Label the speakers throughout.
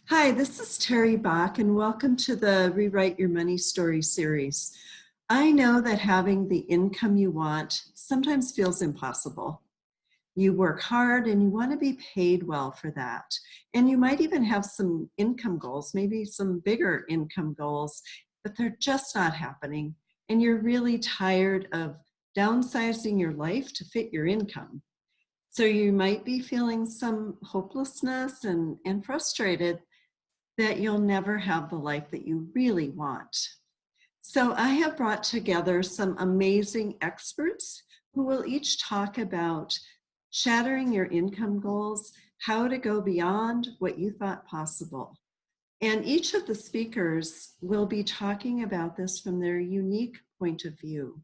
Speaker 1: Hi, this is Terry Bach, and welcome to the Rewrite Your Money Story series. I know that having the income you want sometimes feels impossible. You work hard and you want to be paid well for that. And you might even have some income goals, maybe some bigger income goals, but they're just not happening. And you're really tired of downsizing your life to fit your income. So you might be feeling some hopelessness and frustrated that you'll never have the life that you really want. So I have brought together some amazing experts who will each talk about shattering your income goals, how to go beyond what you thought possible. And each of the speakers will be talking about this from their unique point of view.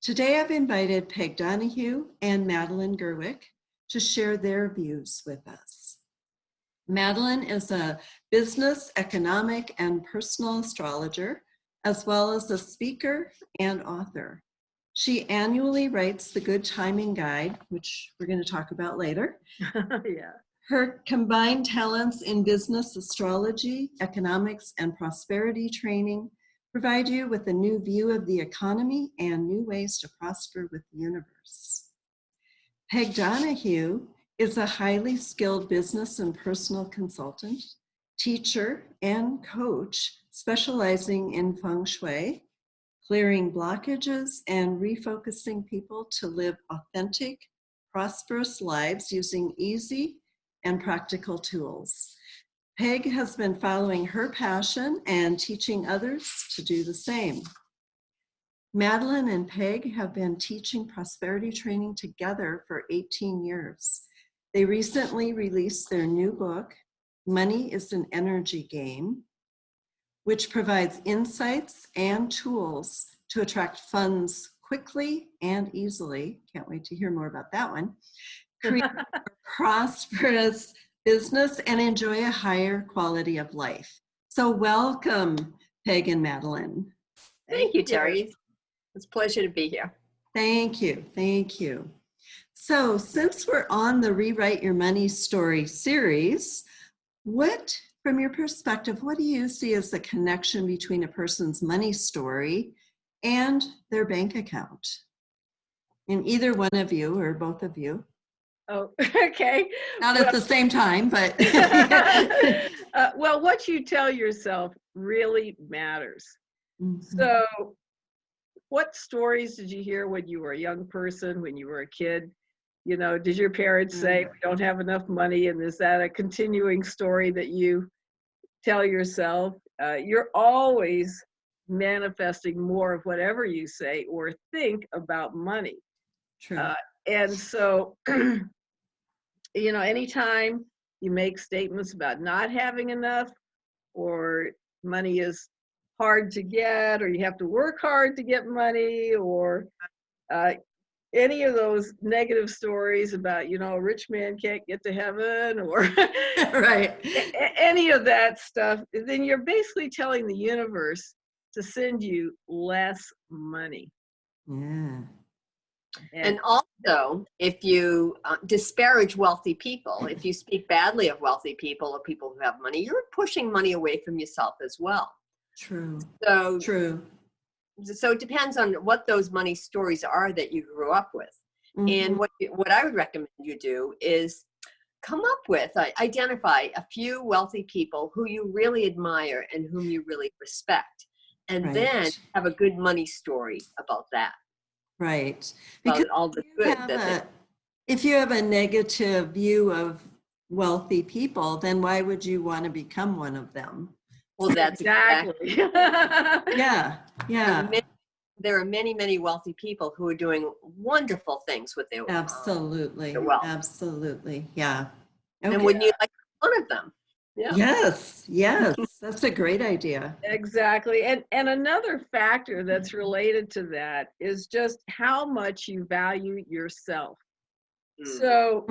Speaker 1: Today I've invited Peg Donahue and Madeline Gerwick to share their views with us. Madeline is a business, economic, and personal astrologer, as well as a speaker and author. She annually writes the Good Timing Guide, which we're going to talk about later.
Speaker 2: Yeah.
Speaker 1: Her combined talents in business astrology, economics, and prosperity training provide you with a new view of the economy and new ways to prosper with the universe. Peg Donahue is a highly skilled business and personal consultant, teacher, and coach specializing in feng shui, clearing blockages and refocusing people to live authentic, prosperous lives using easy and practical tools. Peg has been following her passion and teaching others to do the same. Madeline and Peg have been teaching prosperity training together for 18 years. They recently released their new book, Money is an Energy Game, which provides insights and tools to attract funds quickly and easily. Can't wait to hear more about that one. Create a prosperous business and enjoy a higher quality of life. So welcome, Peg and Madeline.
Speaker 3: Thank you, Terry. It's a pleasure to be here.
Speaker 1: Thank you. Thank you. So since we're on the Rewrite Your Money Story series, from your perspective, what do you see as the connection between a person's money story and their bank account? In either one of you or both of you.
Speaker 2: Oh, okay.
Speaker 1: Not at the same time, but.
Speaker 2: Well, what you tell yourself really matters.
Speaker 1: Mm-hmm.
Speaker 2: So what stories did you hear when you were a young person, when you were a kid? You know, did your parents say, we don't have enough money? And is that a continuing story that you tell yourself? You're always manifesting more of whatever you say or think about money.
Speaker 1: True.
Speaker 2: And so, you know, anytime you make statements about not having enough, or money is hard to get, or you have to work hard to get money, or any of those negative stories about, you know, a rich man can't get to heaven, or
Speaker 1: right.
Speaker 2: Any of that stuff, then you're basically telling the universe to send you less money.
Speaker 1: Yeah.
Speaker 3: And also, if you disparage wealthy people, if you speak badly of wealthy people or people who have money, you're pushing money away from yourself as well.
Speaker 1: True.
Speaker 3: So,
Speaker 1: True.
Speaker 3: So it depends on what those money stories are that you grew up with. Mm-hmm. And what I would recommend you do is come up with, identify a few wealthy people who you really admire and whom you really respect. And then have a good money story about that.
Speaker 1: Right. Because
Speaker 3: all the good
Speaker 1: if you have a negative view of wealthy people, then why would you want to become one of them?
Speaker 3: Well, that's exactly.
Speaker 1: Yeah.
Speaker 3: There are many, many wealthy people who are doing wonderful things with their
Speaker 1: absolutely
Speaker 3: wealth.
Speaker 1: Absolutely. Yeah. Okay.
Speaker 3: And wouldn't you like one of them?
Speaker 1: Yeah. Yes. That's a great idea.
Speaker 2: Exactly. And another factor that's related to that is just how much you value yourself. So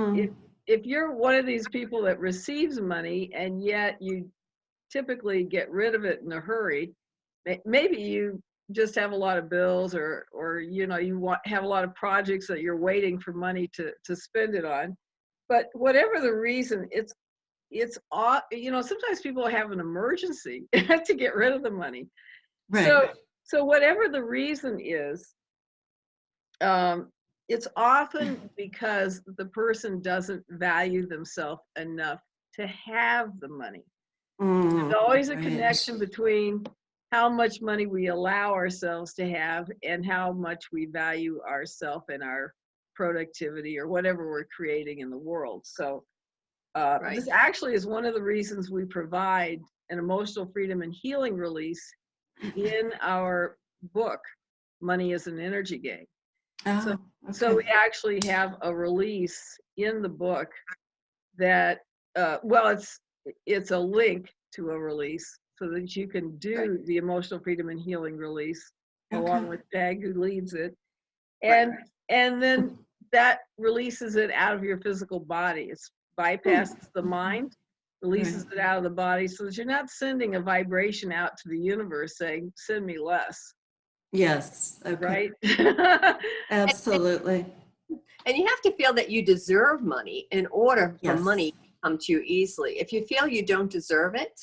Speaker 2: if you're one of these people that receives money and yet you typically get rid of it in a hurry, maybe you just have a lot of bills, or you know, you have a lot of projects that you're waiting for money to spend it on. But whatever the reason, sometimes people have an emergency to get rid of the money.
Speaker 1: Right.
Speaker 2: So whatever the reason is, it's often because the person doesn't value themselves enough to have the money. There's always a connection between how much money we allow ourselves to have and how much we value ourselves and our productivity or whatever we're creating in the world. So this actually is one of the reasons we provide an emotional freedom and healing release in our book, Money is an Energy Game. So we actually have a release in the book that, it's a link to a release so that you can do the emotional freedom and healing release along with Peg, who leads it. And then that releases it out of your physical body. It bypasses the mind, releases it out of the body so that you're not sending a vibration out to the universe saying, send me less.
Speaker 1: Yes.
Speaker 2: Right?
Speaker 1: Absolutely.
Speaker 3: And you have to feel that you deserve money in order for money to come to you easily. If you feel you don't deserve it,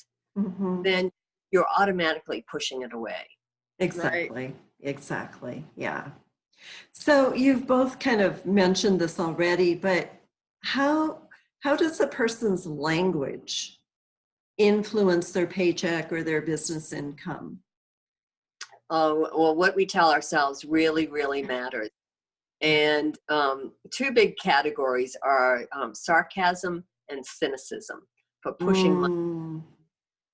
Speaker 3: then you're automatically pushing it away.
Speaker 1: Exactly. Right? Exactly. Yeah. So you've both kind of mentioned this already, but how does a person's language influence their paycheck or their business income?
Speaker 3: Oh, well, what we tell ourselves really, really matters. And two big categories are sarcasm and cynicism for pushing money.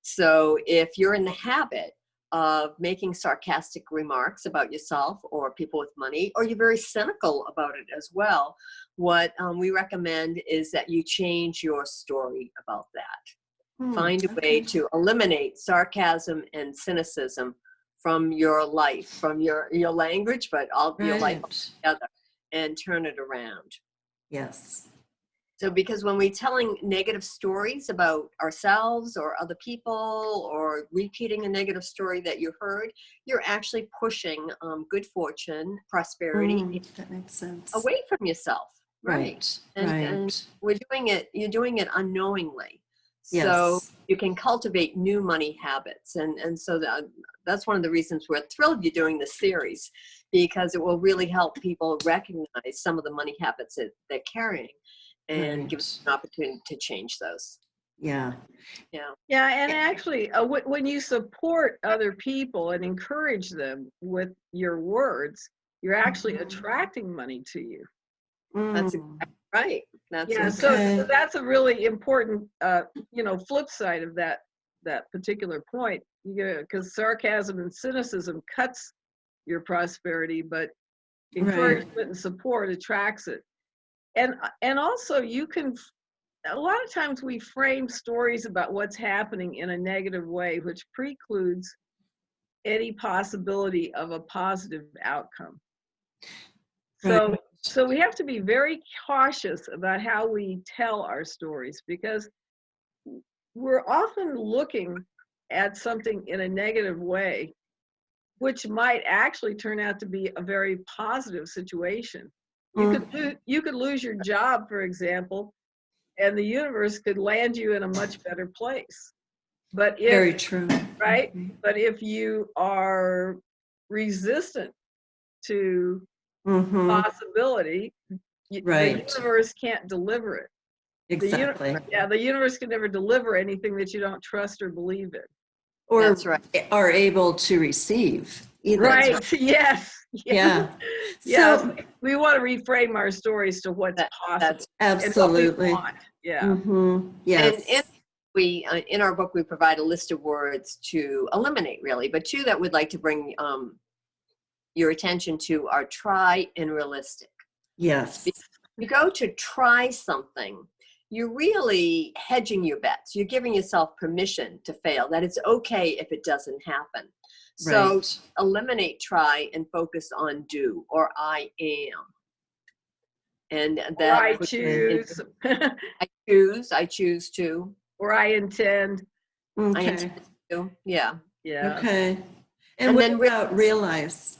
Speaker 3: So if you're in the habit of making sarcastic remarks about yourself or people with money, or you're very cynical about it as well, what we recommend is that you change your story about that. Find a way to eliminate sarcasm and cynicism from your life, from your language, but all your life together, and turn it around.
Speaker 1: Yes.
Speaker 3: So because when we're telling negative stories about ourselves or other people, or repeating a negative story that you heard, you're actually pushing good fortune, prosperity
Speaker 1: that makes sense.
Speaker 3: away from yourself.
Speaker 1: Right.
Speaker 3: And you're doing it unknowingly. So you can cultivate new money habits. And so that's one of the reasons we're thrilled you're doing this series, because it will really help people recognize some of the money habits that they're carrying and give us an opportunity to change those.
Speaker 1: Yeah.
Speaker 2: And actually, when you support other people and encourage them with your words, you're actually attracting money to you.
Speaker 3: That's right.
Speaker 2: So that's a really important, flip side of that particular point. Because sarcasm and cynicism cuts your prosperity, but encouragement and support attracts it. And also you can, a lot of times we frame stories about what's happening in a negative way, which precludes any possibility of a positive outcome. So we have to be very cautious about how we tell our stories, because we're often looking at something in a negative way, which might actually turn out to be a very positive situation. You could lose your job, for example, and the universe could land you in a much better place. But
Speaker 1: very true.
Speaker 2: Right? But if you are resistant to possibility, the universe can't deliver it.
Speaker 1: Exactly.
Speaker 2: The universe can never deliver anything that you don't trust or believe in.
Speaker 1: Or are able to receive. Either.
Speaker 2: Right. Yes.
Speaker 1: Yeah.
Speaker 2: Yes. So we want to reframe our stories to what's possible.
Speaker 1: Absolutely.
Speaker 2: And what we want.
Speaker 1: Yes.
Speaker 3: And we in our book we provide a list of words to eliminate, really, but two that we'd like to bring your attention to are try and realistic.
Speaker 1: Yes.
Speaker 3: You go to try something, you're really hedging your bets. You're giving yourself permission to fail, that it's okay if it doesn't happen. So eliminate try and focus on do, or I am. And that
Speaker 2: I choose.
Speaker 3: I choose to.
Speaker 2: Or I intend.
Speaker 3: I intend to. Yeah.
Speaker 1: Okay. And what about realize?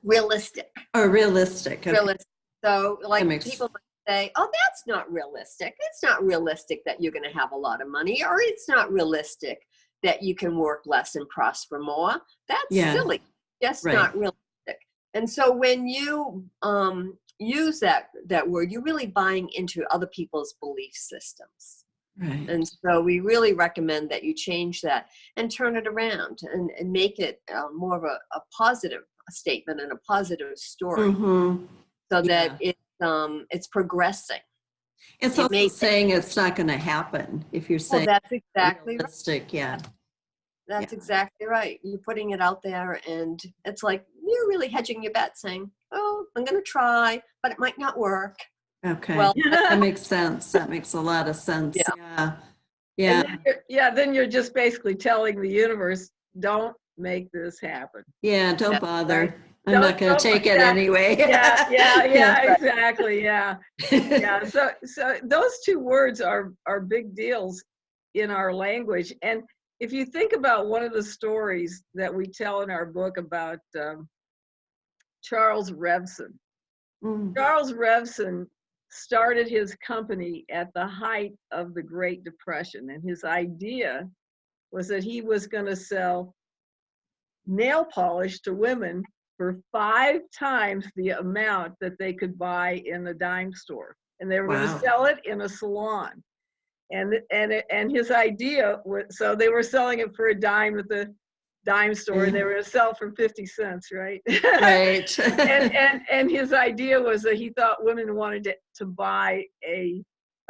Speaker 3: Realistic.
Speaker 1: Oh, realistic. Okay.
Speaker 3: Realistic. So like people might say, oh, that's not realistic. It's not realistic that you're going to have a lot of money, or it's not realistic that you can work less and prosper more. That's silly. Just not realistic. And so when you use that word, you're really buying into other people's belief systems.
Speaker 1: Right.
Speaker 3: And so we really recommend that you change that and turn it around and make it more of a positive statement and a positive story, so that it's progressing.
Speaker 1: It's also saying it's not going to happen if you're saying
Speaker 3: that's exactly
Speaker 1: realistic.
Speaker 3: Right. That's exactly right. You're putting it out there, and it's like you're really hedging your bet, saying, oh, I'm going to try, but it might not work.
Speaker 1: Okay.
Speaker 3: Well,
Speaker 1: that makes sense. That makes a lot of sense.
Speaker 2: Then you're just basically telling the universe, don't make this happen.
Speaker 1: Yeah, don't bother.
Speaker 3: Right.
Speaker 1: I'm not going to take it anyway.
Speaker 2: Exactly. So those two words are big deals in our language. And if you think about one of the stories that we tell in our book about Charles Revson. Charles Revson started his company at the height of the Great Depression, and his idea was that he was going to sell nail polish to women for 5 times the amount that they could buy in a dime store, and they were going to sell it in a salon. And his idea was, so they were selling it for a dime at the dime store, and they were going to sell for 50 cents, right?
Speaker 1: Right.
Speaker 2: and his idea was that he thought women wanted to buy a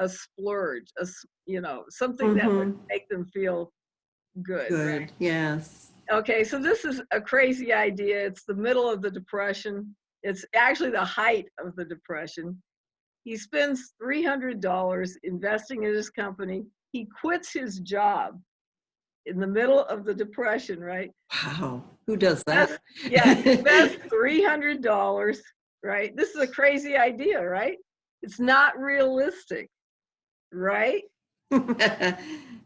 Speaker 2: splurge, something that would make them feel good. Right?
Speaker 1: Yes.
Speaker 2: Okay, so this is a crazy idea. It's the middle of the Depression. It's actually the height of the Depression. He spends $300 investing in his company. He quits his job in the middle of the Depression, right?
Speaker 1: Wow. Who does that?
Speaker 2: He invests $300, right? This is a crazy idea, right? It's not realistic, right?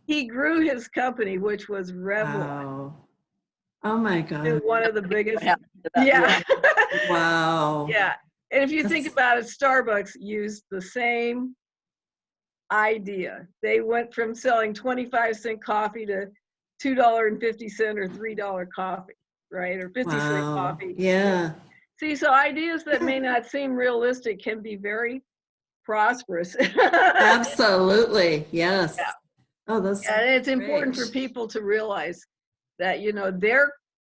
Speaker 2: He grew his company, which was Revlon.
Speaker 1: Oh my God.
Speaker 2: One of the biggest.
Speaker 1: Wow.
Speaker 2: Yeah. And if you think about it, Starbucks used the same idea. They went from selling 25-cent coffee to $2.50 or $3 coffee, right? Or 50-cent coffee.
Speaker 1: Yeah.
Speaker 2: See, so ideas that may not seem realistic can be very prosperous.
Speaker 1: Absolutely. Yes.
Speaker 2: Yeah.
Speaker 1: Oh, that's
Speaker 2: and it's
Speaker 1: great.
Speaker 2: important for people to realize that,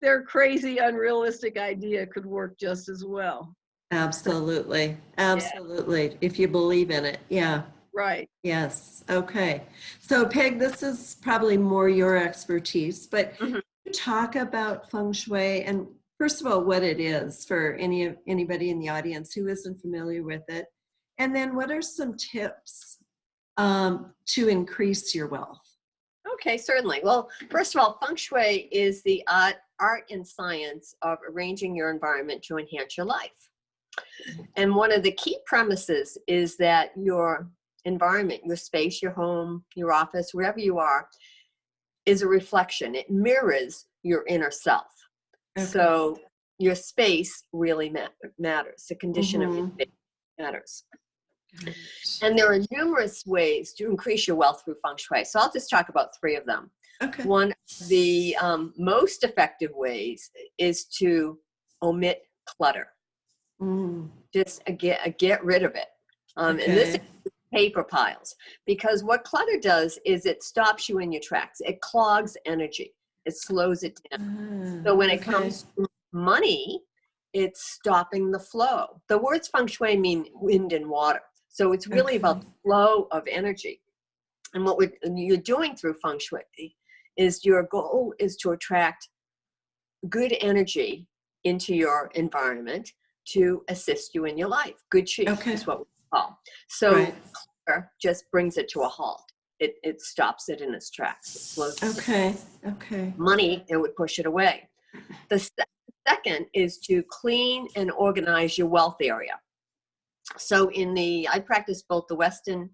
Speaker 2: their crazy, unrealistic idea could work just as well.
Speaker 1: Absolutely. If you believe in it. Yeah.
Speaker 2: Right.
Speaker 1: Yes. Okay. So Peg, this is probably more your expertise, but can you talk about feng shui, and first of all, what it is for anybody in the audience who isn't familiar with it. And then what are some tips to increase your wealth?
Speaker 3: Okay, certainly. Well, first of all, feng shui is the art and science of arranging your environment to enhance your life. And one of the key premises is that your environment, your space, your home, your office, wherever you are, is a reflection. It mirrors your inner self. Okay. So your space really matters. The condition of your space matters. And there are numerous ways to increase your wealth through feng shui. So I'll just talk about 3 of them.
Speaker 1: Okay.
Speaker 3: One of the most effective ways is to omit clutter. Just get rid of it. And this is paper piles, because what clutter does is it stops you in your tracks. It clogs energy. It slows it down. So when it comes to money, it's stopping the flow. The words feng shui mean wind and water. So it's really about the flow of energy. And what you're doing through feng shui is your goal is to attract good energy into your environment to assist you in your life. Good chi is what we call. So clutter just brings it to a halt. It stops it in its tracks. It slows it down. Money, it would push it away. The second is to clean and organize your wealth area. So I practice both the Western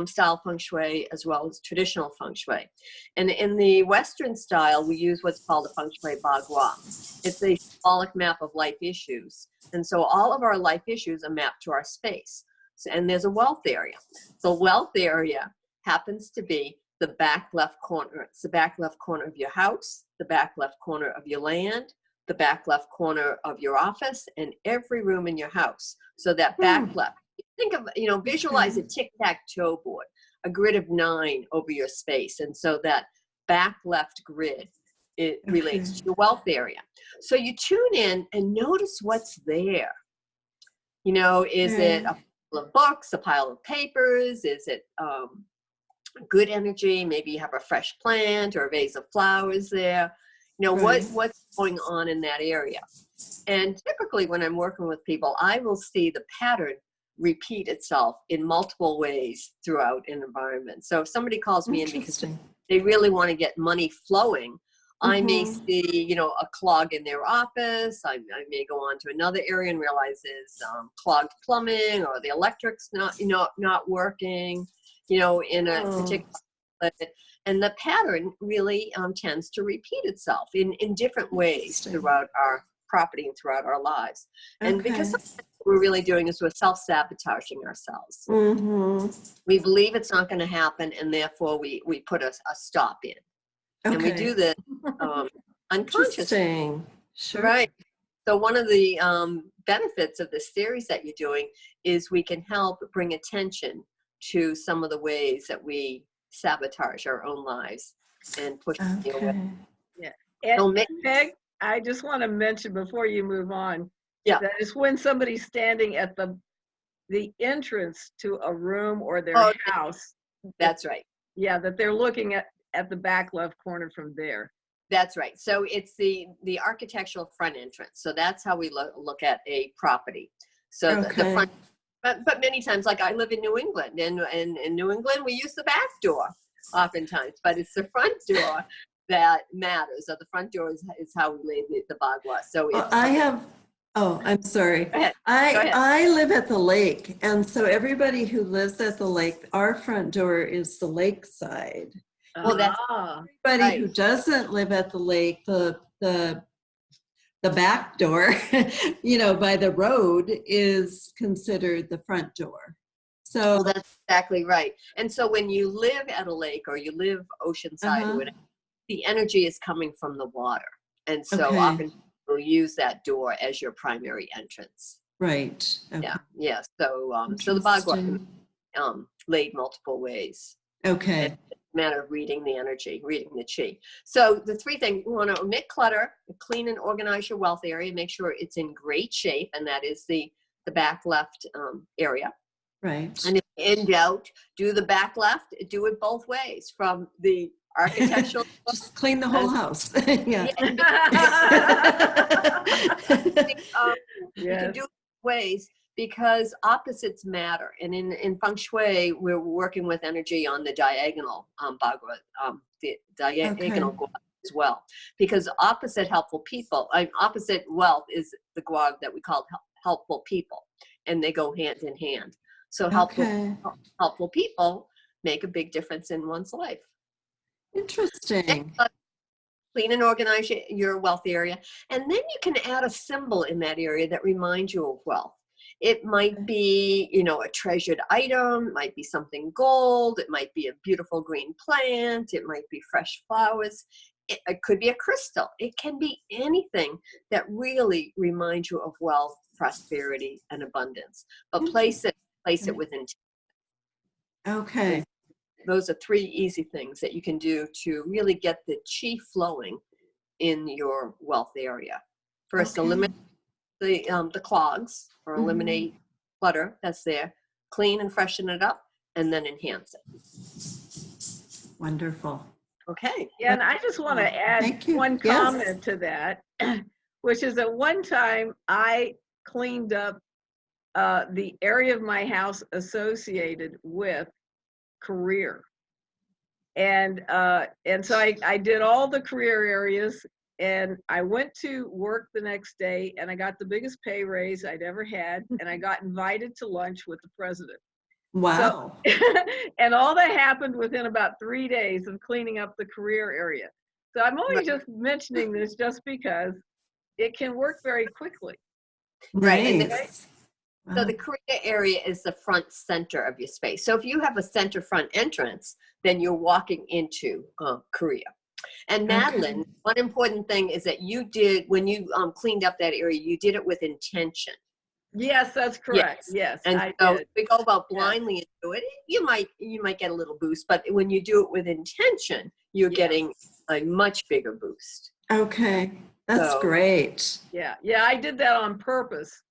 Speaker 3: style feng shui as well as traditional feng shui. And in the Western style, we use what's called a feng shui bagua. It's a symbolic map of life issues. And so all of our life issues are mapped to our space. and there's a wealth area. The wealth area happens to be the back left corner. It's the back left corner of your house, the back left corner of your land, the back left corner of your office, and every room in your house. So that back left, think of, visualize a tic-tac-toe board, a grid of 9 over your space. And so that back left grid, it relates to your wealth area. So you tune in and notice what's there. Is it a pile of books, a pile of papers? Is it good energy? Maybe you have a fresh plant or a vase of flowers there. What's going on in that area? And typically when I'm working with people, I will see the pattern repeat itself in multiple ways throughout an environment. So if somebody calls me in because they really want to get money flowing, I may see, a clog in their office. I may go on to another area and realize there's clogged plumbing, or the electric's not working, in a particular. And the pattern really tends to repeat itself in different ways throughout our property and throughout our lives. And because sometimes what we're really doing is we're self-sabotaging ourselves. We believe it's not going to happen, and therefore we put a stop in. And we do this unconsciously.
Speaker 1: Sure.
Speaker 3: Right. So one of the benefits of this series that you're doing is we can help bring attention to some of the ways that we sabotage our own lives and push them away.
Speaker 2: Yeah. And Meg, I just want to mention before you move on, that is when somebody's standing at the entrance to a room or their house.
Speaker 3: That's right.
Speaker 2: Yeah, that they're looking at the back left corner from there.
Speaker 3: That's right. So it's the architectural front entrance. So that's how we look at a property. So the front. But many times, like I live in New England, and in New England, we use the back door oftentimes, but it's the front door that matters. So the front door is how we lay the bagua. So
Speaker 1: I'm sorry.
Speaker 3: Go ahead.
Speaker 1: I live at the lake, and so everybody who lives at the lake, our front door is the lake side.
Speaker 3: Well, that's
Speaker 1: everybody who doesn't live at the lake, the back door, by the road is considered the front door. So
Speaker 3: that's exactly right. And so when you live at a lake or you live oceanside, or whatever, the energy is coming from the water. And so often people use that door as your primary entrance.
Speaker 1: Right. Okay.
Speaker 3: Yeah. So the bagua can laid multiple ways.
Speaker 1: Okay.
Speaker 3: It's a matter of reading the energy, reading the chi. So the 3 things: you want to omit clutter, clean and organize your wealth area, make sure it's in great shape, and that is the back left area.
Speaker 1: Right.
Speaker 3: And if in doubt, do the back left. Do it both ways, from the architectural.
Speaker 1: Just clean the whole house. Yeah.
Speaker 3: You can do it both ways, because opposites matter. And in feng shui, we're working with energy on the diagonal bagua, the diagonal guag as well, because opposite wealth is the guag that we call helpful people, and they go hand in hand. So helpful people make a big difference in one's life.
Speaker 1: Interesting.
Speaker 3: Clean and organize your wealth area, and then you can add a symbol in that area that reminds you of wealth. It might be, a treasured item. It might be something gold. It might be a beautiful green plant. It might be fresh flowers. It could be a crystal. It can be anything that really reminds you of wealth, prosperity, and abundance. But place it with intent.
Speaker 1: Okay.
Speaker 3: Those are 3 easy things that you can do to really get the chi flowing in your wealth area. First, eliminate the clogs, or eliminate clutter that's there, clean and freshen it up, and then enhance it.
Speaker 1: Wonderful.
Speaker 3: Okay.
Speaker 2: Yeah, and I just want to add one comment to that, which is that one time I cleaned up the area of my house associated with career. And so I did all the career areas, and I went to work the next day, and I got the biggest pay raise I'd ever had, and I got invited to lunch with the president.
Speaker 1: Wow.
Speaker 2: So, and all that happened within about 3 days of cleaning up the career area. So I'm only just mentioning this just because it can work very quickly.
Speaker 3: Right. So
Speaker 1: Wow.
Speaker 3: the Korea area is the front center of your space. So if you have a center front entrance, then you're walking into Korea. And Madeline,
Speaker 1: Okay.
Speaker 3: one important thing is that you did, when you cleaned up that area, you did it with intention.
Speaker 2: Yes, that's correct.
Speaker 3: Yes.
Speaker 2: Yes,
Speaker 3: And
Speaker 2: I
Speaker 3: so
Speaker 2: did.
Speaker 3: if we go about
Speaker 2: Yeah.
Speaker 3: blindly into it, you might get a little boost, but when you do it with intention, you're
Speaker 2: Yes.
Speaker 3: getting a much bigger boost.
Speaker 1: Okay. That's
Speaker 3: So-
Speaker 1: great.
Speaker 2: Yeah, I did that on purpose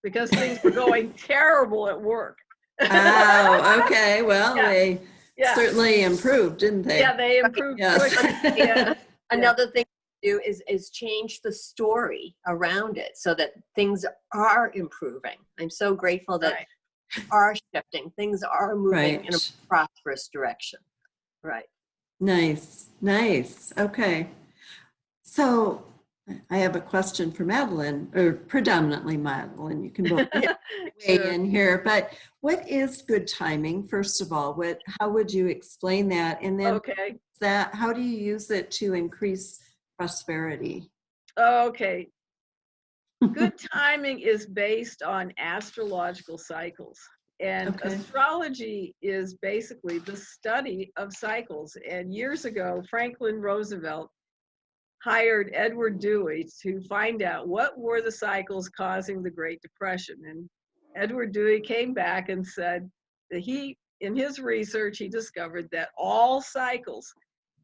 Speaker 2: because things were going terrible at work.
Speaker 1: Oh, okay. Well,
Speaker 2: Yeah.
Speaker 1: they
Speaker 2: Yeah,
Speaker 1: certainly improved, didn't they?
Speaker 2: yeah, they improved
Speaker 1: Yes.
Speaker 2: quickly. Yeah.
Speaker 3: Another thing to do is change the story around it so that things are improving. I'm so grateful that
Speaker 2: Right.
Speaker 3: are shifting. Things are moving in a
Speaker 1: Right.
Speaker 3: prosperous direction. Right.
Speaker 1: Nice. Nice. Okay. So I have a question for Madeline, or predominantly Madeline. You can both weigh
Speaker 2: Sure.
Speaker 1: in here. But what is good timing? First of all, how would you explain that? And then
Speaker 2: Okay.
Speaker 1: how do you use it to increase prosperity?
Speaker 2: Okay. Good timing is based on astrological cycles. And
Speaker 1: Okay.
Speaker 2: astrology is basically the study of cycles. And years ago, Franklin Roosevelt hired Edward Dewey to find out what were the cycles causing the Great Depression. And Edward Dewey came back and said that in his research, he discovered that all cycles,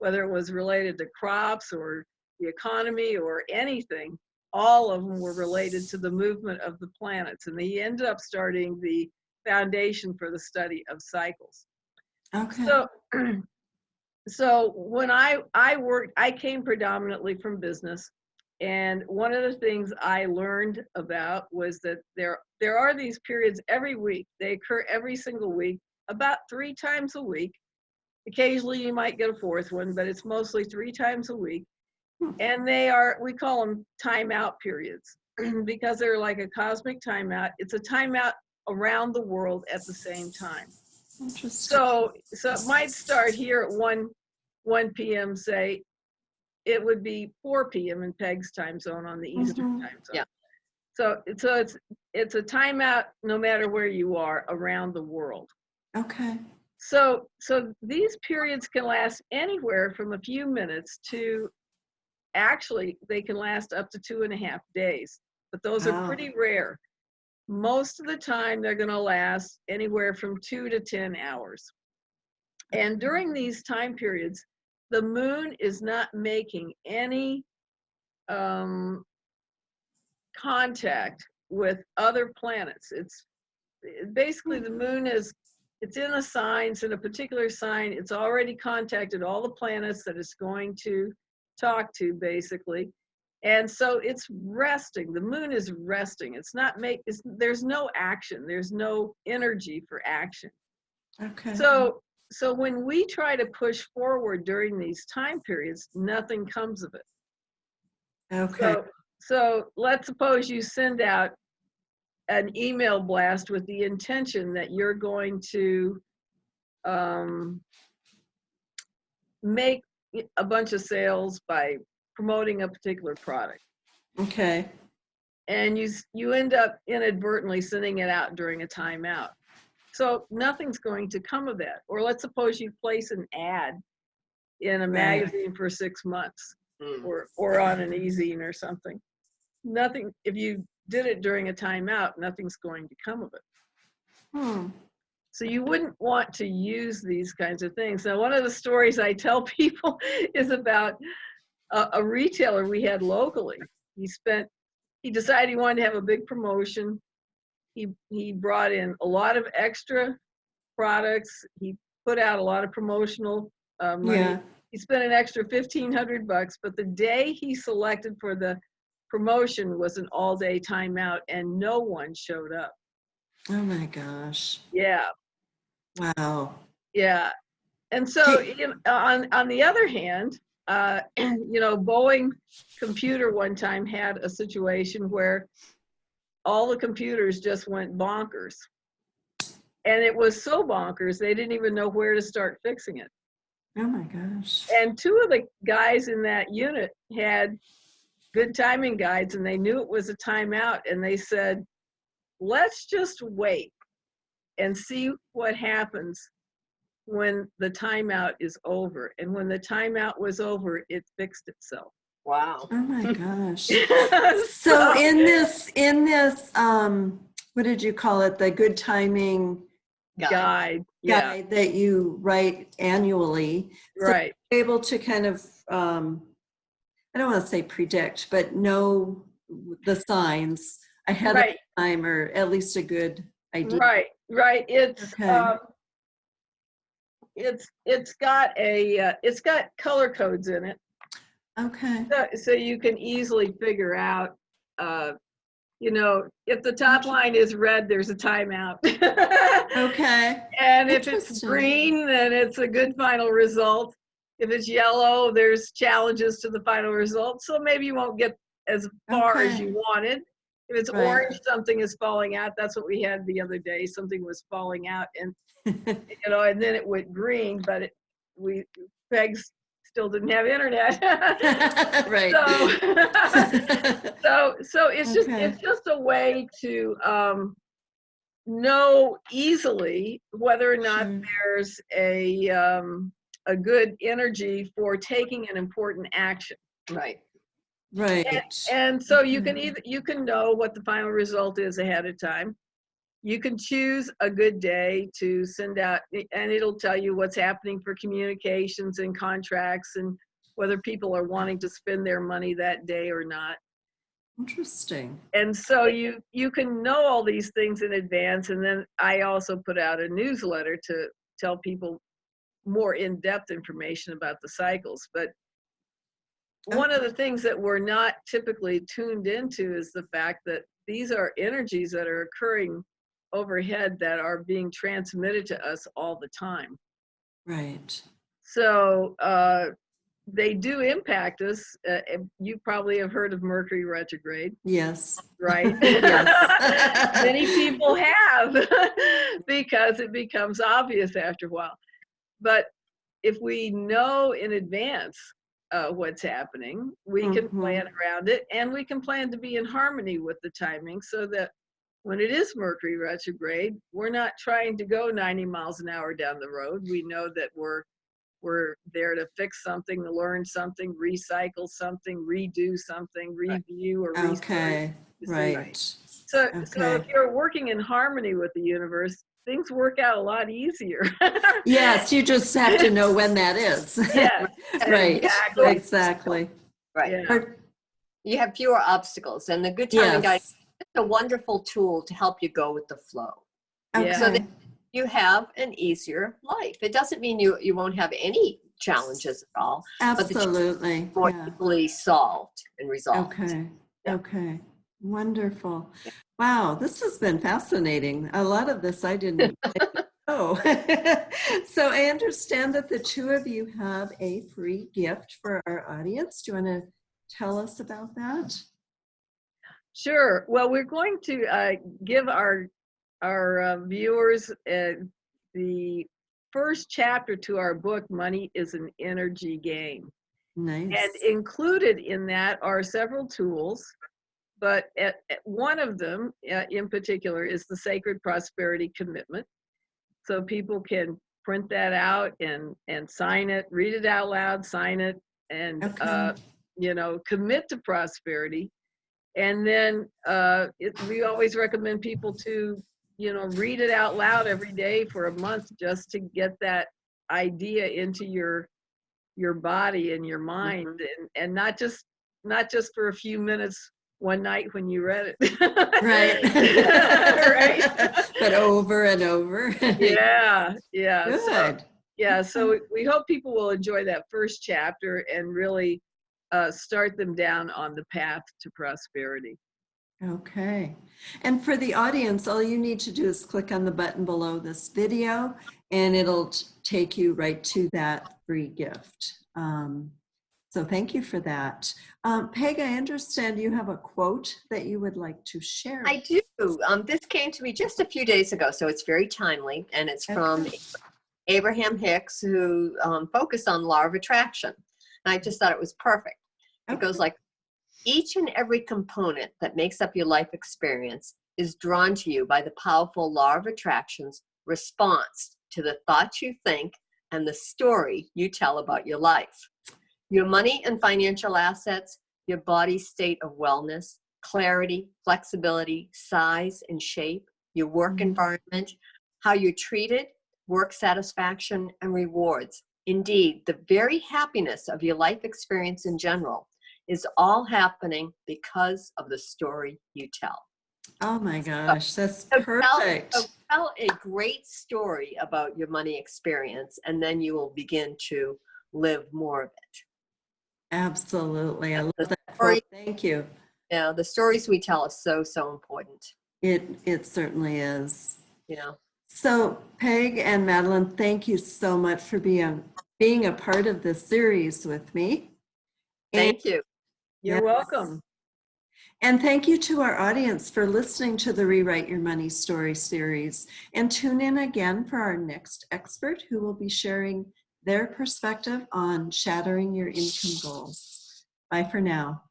Speaker 2: whether it was related to crops or the economy or anything, all of them were related to the movement of the planets. And he ended up starting the foundation for the study of cycles.
Speaker 1: Okay.
Speaker 2: So when I worked, I came predominantly from business. And one of the things I learned about was that there are these periods every week. They occur every single week, about 3 times a week. Occasionally you might get a fourth one, but it's mostly 3 times a week. And we call them timeout periods because they're like a cosmic timeout. It's a timeout around the world at the same time.
Speaker 1: Interesting.
Speaker 2: So it might start here at 1 p.m. say. It would be 4 p.m. in Peg's time zone on the Eastern time zone.
Speaker 3: Yeah.
Speaker 2: So it's a timeout no matter where you are around the world.
Speaker 1: Okay.
Speaker 2: So these periods can last anywhere from a few minutes to actually they can last up to 2.5 days, but those are pretty rare. Most of the time they're going to last anywhere from 2 to 10 hours. And during these time periods, the moon is not making any contact with other planets. It's basically the moon it's in a sign, it's in a particular sign. It's already contacted all the planets that it's going to talk to, basically. And so it's resting. The moon is resting. There's no action. There's no energy for action.
Speaker 1: Okay.
Speaker 2: So when we try to push forward during these time periods, nothing comes of it.
Speaker 1: Okay.
Speaker 2: So let's suppose you send out an email blast with the intention that you're going to make a bunch of sales by promoting a particular product.
Speaker 1: Okay.
Speaker 2: And you end up inadvertently sending it out during a timeout. So nothing's going to come of that. Or let's suppose you place an ad in a magazine for 6 months or on an e-zine or something. Nothing, if you did it during a timeout, nothing's going to come of it. So you wouldn't want to use these kinds of things. Now, one of the stories I tell people is about a retailer we had locally. He decided he wanted to have a big promotion. He brought in a lot of extra products. He put out a lot of promotional money.
Speaker 1: Yeah.
Speaker 2: He spent an extra $1,500, but the day he selected for the promotion was an all-day timeout, and no one showed up.
Speaker 1: Oh my gosh.
Speaker 2: Yeah.
Speaker 1: Wow.
Speaker 2: Yeah. And so on the other hand, Boeing Computer one time had a situation where all the computers just went bonkers. And it was so bonkers, they didn't even know where to start fixing it.
Speaker 1: Oh my gosh.
Speaker 2: And 2 of the guys in that unit had good timing guides, and they knew it was a timeout, and they said, let's just wait and see what happens when the timeout is over. And when the timeout was over, it fixed itself.
Speaker 3: Wow.
Speaker 1: Oh my gosh. So in this, what did you call it? The good timing
Speaker 2: guide. Yeah.
Speaker 1: guide that you write annually. So
Speaker 2: Right.
Speaker 1: you're able to kind of, I don't want to say predict, but know the signs ahead
Speaker 2: Right.
Speaker 1: of time, or at least a good idea.
Speaker 2: Right. Right. It's
Speaker 1: Okay.
Speaker 2: it's got color codes in it.
Speaker 1: Okay.
Speaker 2: So you can easily figure out, you know, if the top line is red, there's a timeout.
Speaker 1: Okay.
Speaker 2: And if it's
Speaker 1: Interesting.
Speaker 2: green, then it's a good final result. If it's yellow, there's challenges to the final result. So maybe you won't get as far as
Speaker 1: Okay.
Speaker 2: you wanted. If it's
Speaker 1: Right.
Speaker 2: orange, something is falling out. That's what we had the other day. Something was falling out, and you know, and then it went green, but Peg's still didn't have internet.
Speaker 1: Right.
Speaker 2: So it's
Speaker 1: Okay.
Speaker 2: just a way to know easily whether or not
Speaker 1: Sure.
Speaker 2: there's a good energy for taking an important action.
Speaker 3: Right.
Speaker 1: Right.
Speaker 2: And so you
Speaker 1: Okay.
Speaker 2: can know what the final result is ahead of time. You can choose a good day to send out, and it'll tell you what's happening for communications and contracts and whether people are wanting to spend their money that day or not.
Speaker 1: Interesting.
Speaker 2: And so you can know all these things in advance. And then I also put out a newsletter to tell people more in-depth information about the cycles. But one of the things that we're not typically tuned into is the fact that these are energies that are occurring overhead that are being transmitted to us all the time.
Speaker 1: Right.
Speaker 2: So they do impact us. You probably have heard of Mercury retrograde.
Speaker 1: Yes.
Speaker 2: Right?
Speaker 1: Yes.
Speaker 2: Many people have, because it becomes obvious after a while. But if we know in advance what's happening, we can plan around it, and we can plan to be in harmony with the timing, so that when it is Mercury retrograde, we're not trying to go 90 miles an hour down the road. We know that we're there to fix something, to learn something, recycle something, redo something, review or restart.
Speaker 1: Okay. Right.
Speaker 2: So
Speaker 1: Okay.
Speaker 2: if you're working in harmony with the universe, things work out a lot easier.
Speaker 1: Yes, you just have to know when that is.
Speaker 2: Yes,
Speaker 1: Right.
Speaker 2: exactly.
Speaker 1: Exactly.
Speaker 3: Right.
Speaker 2: Yeah.
Speaker 3: You have fewer obstacles, and the good timing guide
Speaker 1: Yes.
Speaker 3: is a wonderful tool to help you go with the flow.
Speaker 1: Okay.
Speaker 3: So that you have an easier life. It doesn't mean you won't have any challenges at all.
Speaker 1: Absolutely.
Speaker 3: But more easily solved and resolved.
Speaker 1: Okay.
Speaker 3: Yeah.
Speaker 1: Okay. Wonderful. Wow, this has been fascinating. A lot of this I didn't know. So I understand that the two of you have a free gift for our audience. Do you want to tell us about that?
Speaker 2: Sure. Well, we're going to give our viewers the first chapter to our book, Money is an Energy Game.
Speaker 1: Nice.
Speaker 2: And included in that are several tools, but one of them in particular is the Sacred Prosperity Commitment. So people can print that out and sign it, read it out loud, sign it, and you know, commit to prosperity. And then we always recommend people to, you know, read it out loud every day for a month, just to get that idea into your body and your mind, and not just for a few minutes one night when you read it.
Speaker 1: Right.
Speaker 2: Right.
Speaker 1: But over and over.
Speaker 2: Yeah.
Speaker 1: Good.
Speaker 2: So we hope people will enjoy that first chapter and really start them down on the path to prosperity.
Speaker 1: Okay. And for the audience, all you need to do is click on the button below this video, and it'll take you right to that free gift. So thank you for that. Peg, I understand you have a quote that you would like to share.
Speaker 3: I do. This came to me just a few days ago, so it's very timely, and it's from Abraham Hicks, who focused on law of attraction. And I just thought it was perfect. It goes like, each and every component that makes up your life experience is drawn to you by the powerful law of attraction's response to the thoughts you think and the story you tell about your life. Your money and financial assets, your body's state of wellness, clarity, flexibility, size and shape, your work environment, how you're treated, work satisfaction, and rewards. Indeed, the very happiness of your life experience in general is all happening because of the story you tell.
Speaker 1: Oh my gosh, that's
Speaker 3: So
Speaker 1: perfect.
Speaker 3: tell a great story about your money experience, and then you will begin to live more of it.
Speaker 1: Absolutely. I love that
Speaker 3: Story,
Speaker 1: quote. Thank you.
Speaker 3: yeah, the stories we tell are so, so important.
Speaker 1: It certainly is.
Speaker 3: Yeah.
Speaker 1: So Peg and Madeline, thank you so much for being a part of this series with me.
Speaker 3: Thank you.
Speaker 2: You're welcome.
Speaker 1: And thank you to our audience for listening to the Rewrite Your Money Story series. And tune in again for our next expert who will be sharing their perspective on shattering your income goals. Bye for now.